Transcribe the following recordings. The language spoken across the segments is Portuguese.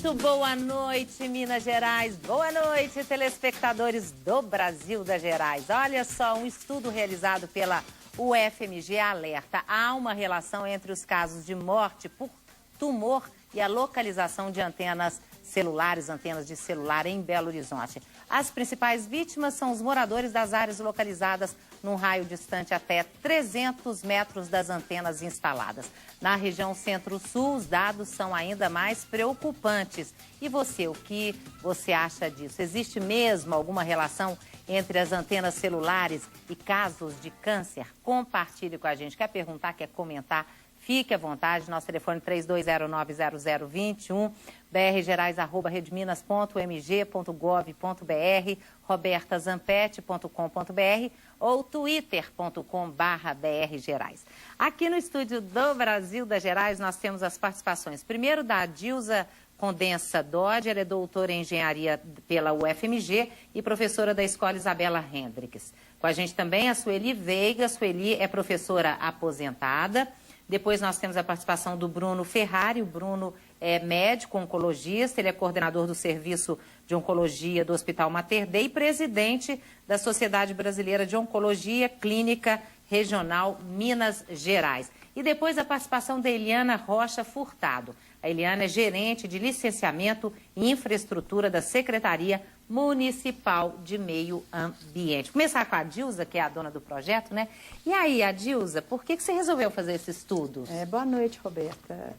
Muito boa noite, Minas Gerais. Boa noite, telespectadores do Brasil das Gerais. Olha só, um estudo realizado pela UFMG alerta. Há uma relação entre os casos de morte por tumor e a localização de antenas celulares, antenas de celular em Belo Horizonte. As principais vítimas são os moradores das áreas localizadas num raio distante até 300 metros das antenas instaladas. Na região Centro-Sul, os dados são ainda mais preocupantes. E você, o que você acha disso? Existe mesmo alguma relação entre as antenas celulares e casos de câncer? Compartilhe com a gente. Quer perguntar, quer comentar? Fique à vontade, nosso telefone 3209-0021, brgerais@redminas.mg.gov.br, robertazampete.com.br ou twitter.com/brgerais. Aqui no estúdio do Brasil das Gerais nós temos as participações, primeiro da Dilza Condensa Dodge, ela é doutora em engenharia pela UFMG e professora da Escola Isabela Hendricks. Com a gente também a Sueli Veiga, Sueli é professora aposentada. Depois nós temos a participação do Bruno Ferrari. O Bruno é médico oncologista, ele é coordenador do Serviço de Oncologia do Hospital Mater Dei e presidente da Sociedade Brasileira de Oncologia Clínica Regional Minas Gerais. E depois a participação da Eliana Rocha Furtado. A Eliana é gerente de licenciamento e infraestrutura da Secretaria Municipal de Meio Ambiente. Começar com a Dilza, que é a dona do projeto, né? E aí, Adilza, por que você resolveu fazer esse estudo? Boa noite, Roberta.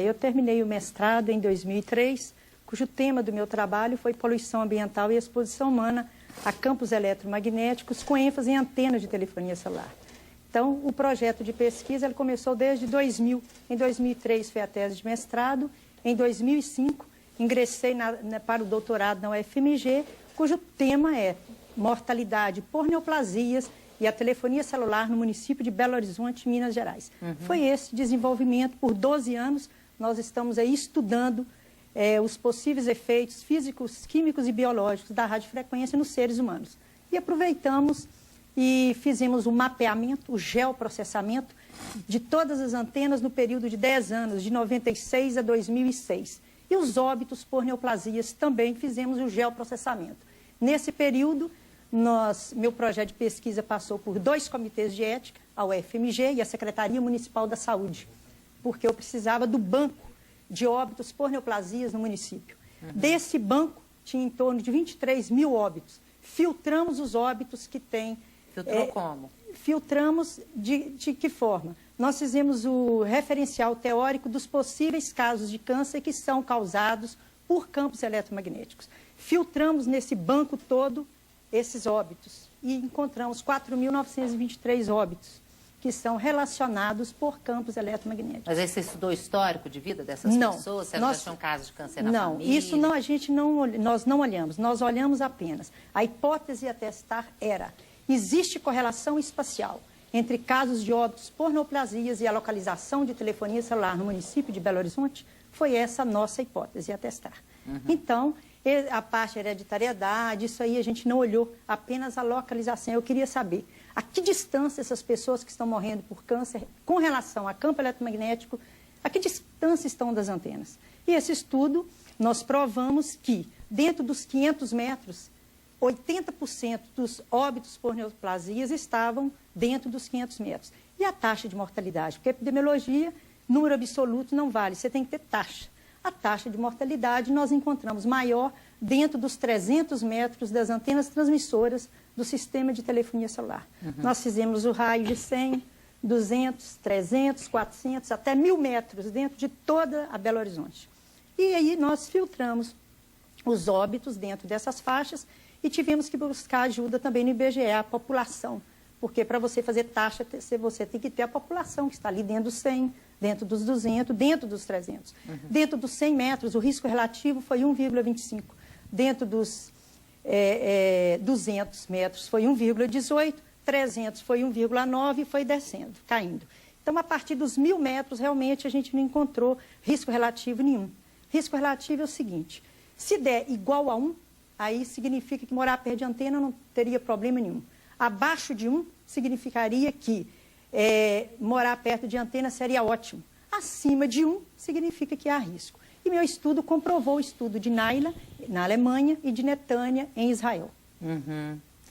Eu terminei o mestrado em 2003, cujo tema do meu trabalho foi poluição ambiental e exposição humana a campos eletromagnéticos com ênfase em antenas de telefonia celular. Então, o projeto de pesquisa ele começou desde 2000. Em 2003 foi a tese de mestrado, em 2005 ingressei para o doutorado na UFMG, cujo tema é mortalidade por neoplasias e a telefonia celular no município de Belo Horizonte, Minas Gerais. Foi esse desenvolvimento, por 12 anos, nós estamos aí estudando os possíveis efeitos físicos, químicos e biológicos da radiofrequência nos seres humanos. E aproveitamos e fizemos o mapeamento, o geoprocessamento de todas as antenas no período de 10 anos, de 96 a 2006. E os óbitos por neoplasias também fizemos o geoprocessamento. Nesse período, meu projeto de pesquisa passou por 2 comitês de ética, a UFMG e a Secretaria Municipal da Saúde, porque eu precisava do banco de óbitos por neoplasias no município. Desse banco, tinha em torno de 23 mil óbitos. Filtramos os óbitos que tem. Filtrou como? Filtramos de que forma? Nós fizemos o referencial teórico dos possíveis casos de câncer que são causados por campos eletromagnéticos. Filtramos nesse banco todo esses óbitos e encontramos 4.923 óbitos que são relacionados por campos eletromagnéticos. Mas aí você estudou o histórico de vida dessas pessoas? Você já tinha um caso de câncer na família? Não, isso não, nós não olhamos, nós olhamos apenas. A hipótese a testar era: existe correlação espacial entre casos de óbitos por neoplasias e a localização de telefonia celular no município de Belo Horizonte? Foi essa a nossa hipótese a testar. Então, a parte hereditariedade, isso aí a gente não olhou, apenas a localização. Eu queria saber a que distância essas pessoas que estão morrendo por câncer, com relação a campo eletromagnético, a que distância estão das antenas. E esse estudo, nós provamos que, dentro dos 500 metros, 80% dos óbitos por neoplasias estavam dentro dos 500 metros. E a taxa de mortalidade? Porque epidemiologia, número absoluto não vale, você tem que ter taxa. A taxa de mortalidade nós encontramos maior dentro dos 300 metros das antenas transmissoras do sistema de telefonia celular. Nós fizemos o raio de 100, 200, 300, 400, até 1.000 metros dentro de toda a Belo Horizonte. E aí nós filtramos os óbitos dentro dessas faixas e tivemos que buscar ajuda também no IBGE, a população. Porque para você fazer taxa, você tem que ter a população que está ali dentro dos 100, dentro dos 200, dentro dos 300. Dentro dos 100 metros, o risco relativo foi 1,25. Dentro dos 200 metros foi 1,18, 300 foi 1,9 e foi descendo, caindo. Então, a partir dos 1.000 metros, realmente, a gente não encontrou risco relativo nenhum. Risco relativo é o seguinte: se der igual a 1, aí significa que morar perto de antena não teria problema nenhum. Abaixo de 1 significaria que morar perto de antena seria ótimo. Acima de 1 significa que há risco. E meu estudo comprovou o estudo de Naila, na Alemanha, e de Netânia, em Israel.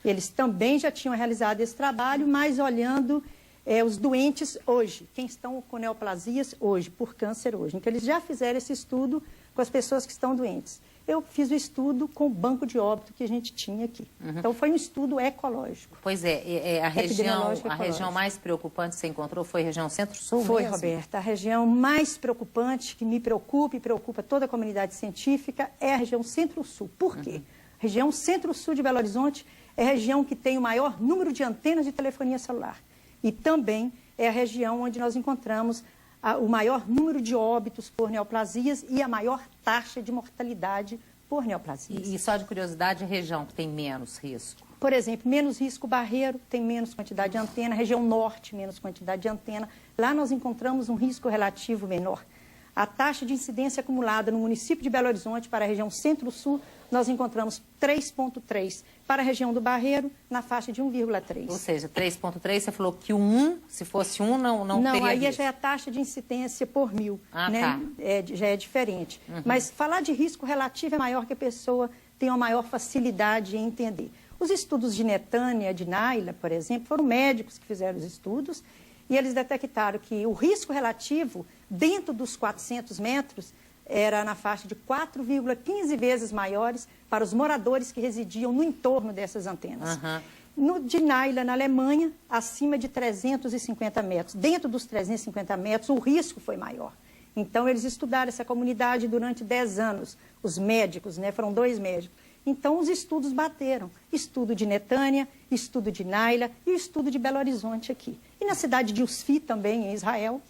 Eles também já tinham realizado esse trabalho, mas olhando os doentes hoje, quem estão com neoplasias hoje, por câncer hoje. Então, eles já fizeram esse estudo com as pessoas que estão doentes. Eu fiz o estudo com o banco de óbito que a gente tinha aqui. Então, foi um estudo ecológico. Pois é, a região mais preocupante que você encontrou foi a região Centro-Sul? Foi, Roberta. A região mais preocupante, que me preocupa e preocupa toda a comunidade científica, é a região Centro-Sul. Por quê? A região Centro-Sul de Belo Horizonte é a região que tem o maior número de antenas de telefonia celular. E também é a região onde nós encontramos o maior número de óbitos por neoplasias e a maior taxa de mortalidade por neoplasias. E só de curiosidade, a região que tem menos risco? Por exemplo, menos risco Barreiro, tem menos quantidade de antena, região norte, menos quantidade de antena. Lá nós encontramos um risco relativo menor. A taxa de incidência acumulada no município de Belo Horizonte para a região Centro-Sul, nós encontramos 3,3. Para a região do Barreiro, na faixa de 1,3. Ou seja, 3,3, você falou que o 1, se fosse 1, não teria Não, aí risco. já é a taxa de incidência por 1000, né? Tá. Já é diferente. Mas falar de risco relativo é maior que a pessoa tem uma maior facilidade em entender. Os estudos de Netânia, de Naila, por exemplo, foram médicos que fizeram os estudos e eles detectaram que o risco relativo dentro dos 400 metros era na faixa de 4,15 vezes maiores para os moradores que residiam no entorno dessas antenas. No de Naila, na Alemanha, acima de 350 metros. Dentro dos 350 metros, o risco foi maior. Então, eles estudaram essa comunidade durante 10 anos. Os médicos, né, foram 2 médicos. Então, os estudos bateram. Estudo de Netânia, estudo de Naila e o estudo de Belo Horizonte aqui. E na cidade de Usfi, também, em Israel,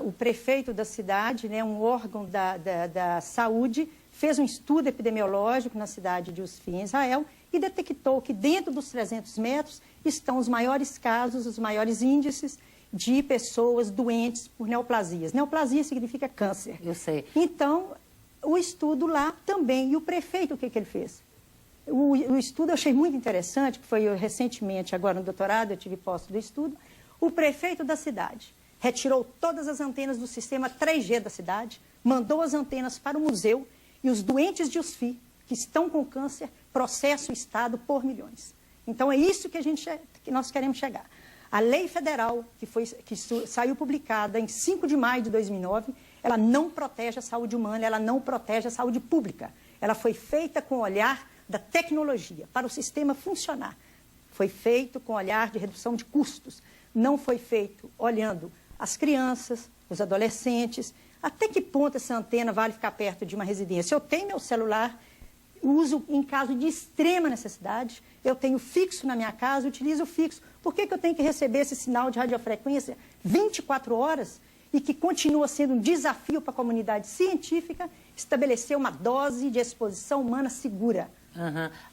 o prefeito da cidade, né, um órgão da saúde, fez um estudo epidemiológico na cidade de Usfi, em Israel, e detectou que dentro dos 300 metros estão os maiores casos, os maiores índices de pessoas doentes por neoplasias. Neoplasia significa câncer. Eu sei. Então, o estudo lá também. E o prefeito, o que ele fez? O estudo eu achei muito interessante, que foi recentemente, agora no doutorado, eu tive posse do estudo. O prefeito da cidade retirou todas as antenas do sistema 3G da cidade, mandou as antenas para o museu e os doentes de Usfi, que estão com câncer, processam o Estado por milhões. Então, é isso que nós queremos chegar. A lei federal, que saiu publicada em 5 de maio de 2009, ela não protege a saúde humana, ela não protege a saúde pública. Ela foi feita com o olhar da tecnologia, para o sistema funcionar. Foi feito com o olhar de redução de custos. Não foi feito olhando as crianças, os adolescentes, até que ponto essa antena vale ficar perto de uma residência. Eu tenho meu celular, uso em caso de extrema necessidade, eu tenho fixo na minha casa, utilizo o fixo. Por que eu tenho que receber esse sinal de radiofrequência 24 horas e que continua sendo um desafio para a comunidade científica estabelecer uma dose de exposição humana segura?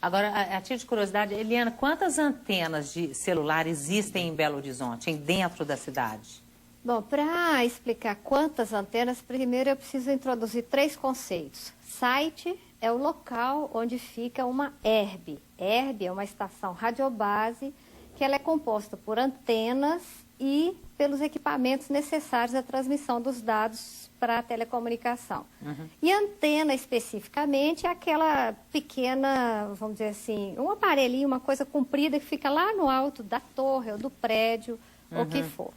Agora, a título de curiosidade, Eliana, quantas antenas de celular existem em Belo Horizonte, dentro da cidade? Bom, para explicar quantas antenas, primeiro eu preciso introduzir 3 conceitos. Site é o local onde fica uma ERB. ERB é uma estação radiobase que ela é composta por antenas e pelos equipamentos necessários à transmissão dos dados para a telecomunicação. E antena, especificamente, é aquela pequena, vamos dizer assim, um aparelhinho, uma coisa comprida que fica lá no alto da torre ou do prédio, ou o que for.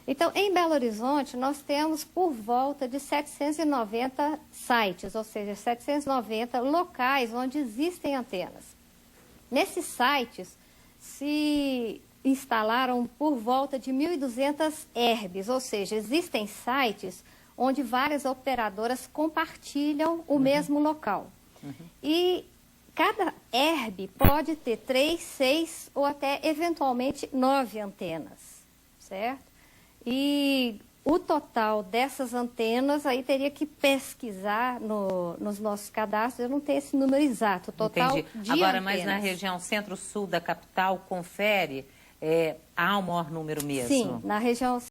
Então, em Belo Horizonte, nós temos por volta de 790 sites, ou seja, 790 locais onde existem antenas. Nesses sites se instalaram por volta de 1.200 ERBs, ou seja, existem sites onde várias operadoras compartilham o mesmo local. E cada ERB pode ter 3, 6 ou até, eventualmente, 9 antenas, certo? E o total dessas antenas, aí teria que pesquisar nos nossos cadastros, eu não tenho esse número exato, o total de Agora, antenas. mas na região centro-sul da capital, confere, há um maior número mesmo? Sim, na região